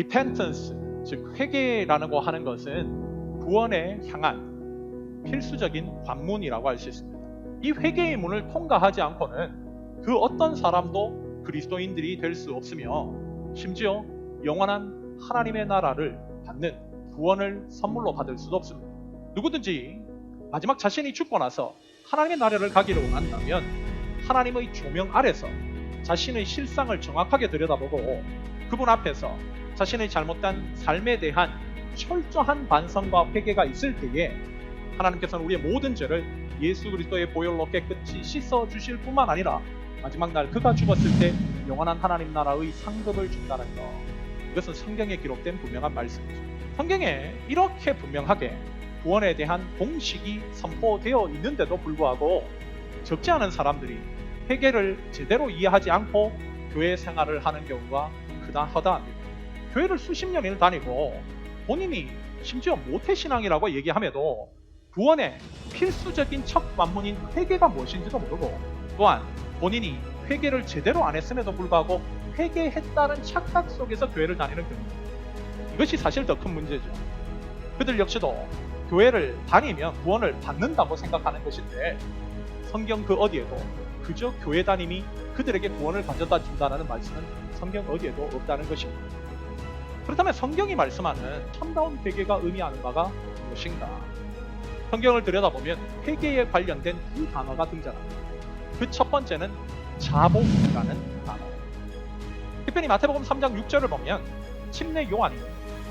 repentance, 즉 회개라는 거 하는 것은 구원에 향한 필수적인 관문이라고 할 수 있습니다. 이 회개의 문을 통과하지 않고는 그 어떤 사람도 그리스도인들이 될 수 없으며 심지어 영원한 하나님의 나라를 받는 구원을 선물로 받을 수도 없습니다. 누구든지 마지막 자신이 죽고 나서 하나님의 나라를 가기를 원한다면 하나님의 조명 아래서 자신의 실상을 정확하게 들여다보고 그분 앞에서 자신의 잘못된 삶에 대한 철저한 반성과 회개가 있을 때에 하나님께서는 우리의 모든 죄를 예수 그리스도의 보혈로 깨끗이 씻어주실 뿐만 아니라 마지막 날 그가 죽었을 때 영원한 하나님 나라의 상급을 준다는 것, 이것은 성경에 기록된 분명한 말씀이죠. 성경에 이렇게 분명하게 구원에 대한 공식이 선포되어 있는데도 불구하고 적지 않은 사람들이 회개를 제대로 이해하지 않고 교회 생활을 하는 경우가 허다합니다. 교회를 수십 년을 다니고 본인이 심지어 모태신앙이라고 얘기함에도 구원의 필수적인 첫 관문인 회개가 무엇인지도 모르고 또한 본인이 회개를 제대로 안 했음에도 불구하고 회개했다는 착각 속에서 교회를 다니는 경우, 이것이 사실 더 큰 문제죠. 그들 역시도 교회를 다니면 구원을 받는다고 생각하는 것인데 성경 그 어디에도 그저 교회 다님이 그들에게 구원을 가져다 준다는 말씀은 성경 어디에도 없다는 것입니다. 그렇다면 성경이 말씀하는 참다운 회개가 의미하는 바가 무엇인가? 성경을 들여다보면 회개에 관련된 두 단어가 등장합니다. 그 첫 번째는 자복이라는 단어. 특별히 마태복음 3장 6절을 보면 침례 요한이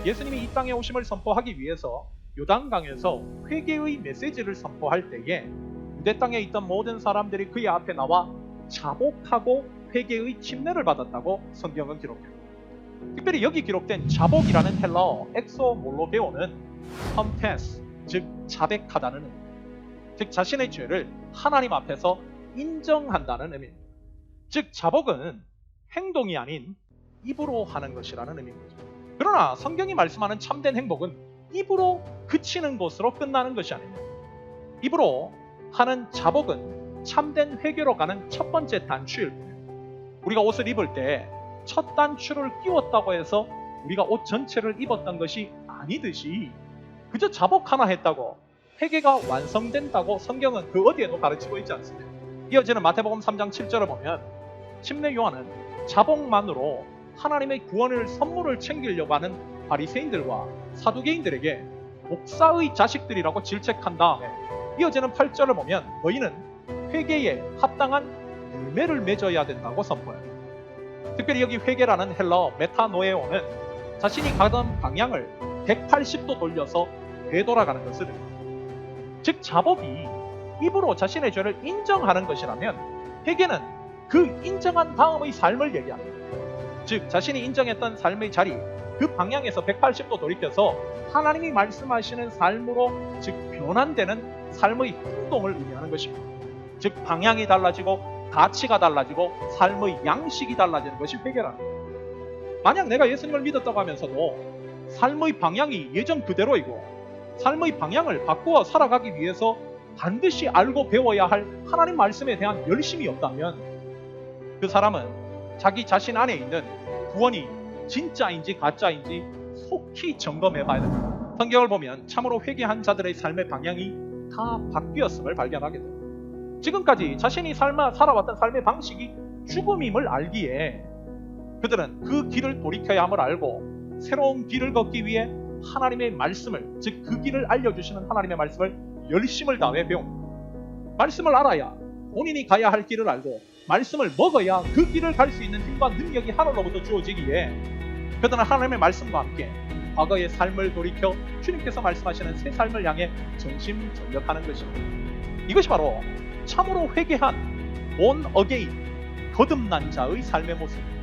예수님이 이 땅에 오심을 선포하기 위해서 요단강에서 회개의 메시지를 선포할 때에 유대 땅에 있던 모든 사람들이 그의 앞에 나와 자복하고 회개의 침례를 받았다고 성경은 기록해요. 특별히 여기 기록된 자복이라는 헬라어 엑소몰로게오는 confess, 즉 자백하다는 의미, 즉 자신의 죄를 하나님 앞에서 인정한다는 의미입니다. 즉 자복은 행동이 아닌 입으로 하는 것이라는 의미입니다. 그러나 성경이 말씀하는 참된 행복은 입으로 그치는 것으로 끝나는 것이 아닙니다. 입으로 하는 자복은 참된 회개로 가는 첫 번째 단추일 뿐이에요. 우리가 옷을 입을 때 첫 단추를 끼웠다고 해서 우리가 옷 전체를 입었던 것이 아니듯이 그저 자복 하나 했다고 회개가 완성된다고 성경은 그 어디에도 가르치고 있지 않습니다. 이어지는 마태복음 3장 7절을 보면 침례 요한은 자복만으로 하나님의 구원을 선물을 챙기려고 하는 바리새인들과 사두개인들에게 목사의 자식들이라고 질책한 다음에 이어지는 8절을 보면 너희는 회개에 합당한 열매를 맺어야 된다고 선포해요. 특별히 여기 회개라는 헬라어 메타노에오는 자신이 가던 방향을 180도 돌려서 되돌아가는 것을 의미합니다. 즉 자복이 입으로 자신의 죄를 인정하는 것이라면 회개는 그 인정한 다음의 삶을 얘기합니다. 즉 자신이 인정했던 삶의 자리, 그 방향에서 180도 돌이켜서 하나님이 말씀하시는 삶으로 즉 변환되는 삶의 행동을 의미하는 것입니다. 즉 방향이 달라지고 가치가 달라지고 삶의 양식이 달라지는 것이 회개라는 거예요. 만약 내가 예수님을 믿었다고 하면서도 삶의 방향이 예전 그대로이고 삶의 방향을 바꾸어 살아가기 위해서 반드시 알고 배워야 할 하나님 말씀에 대한 열심이 없다면 그 사람은 자기 자신 안에 있는 구원이 진짜인지 가짜인지 속히 점검해 봐야 됩니다. 성경을 보면 참으로 회개한 자들의 삶의 방향이 다 바뀌었음을 발견하게 됩니다. 지금까지 자신이 살아왔던 삶의 방식이 죽음임을 알기에 그들은 그 길을 돌이켜야 함을 알고 새로운 길을 걷기 위해 하나님의 말씀을, 즉 그 길을 알려주시는 하나님의 말씀을 열심을 다해 배웁니다. 말씀을 알아야 본인이 가야 할 길을 알고 말씀을 먹어야 그 길을 갈 수 있는 힘과 능력이 하늘로부터 주어지기에 그들은 하나님의 말씀과 함께 과거의 삶을 돌이켜 주님께서 말씀하시는 새 삶을 향해 전심전력하는 것입니다. 이것이 바로 참으로 회개한 born again, 거듭난 자의 삶의 모습입니다.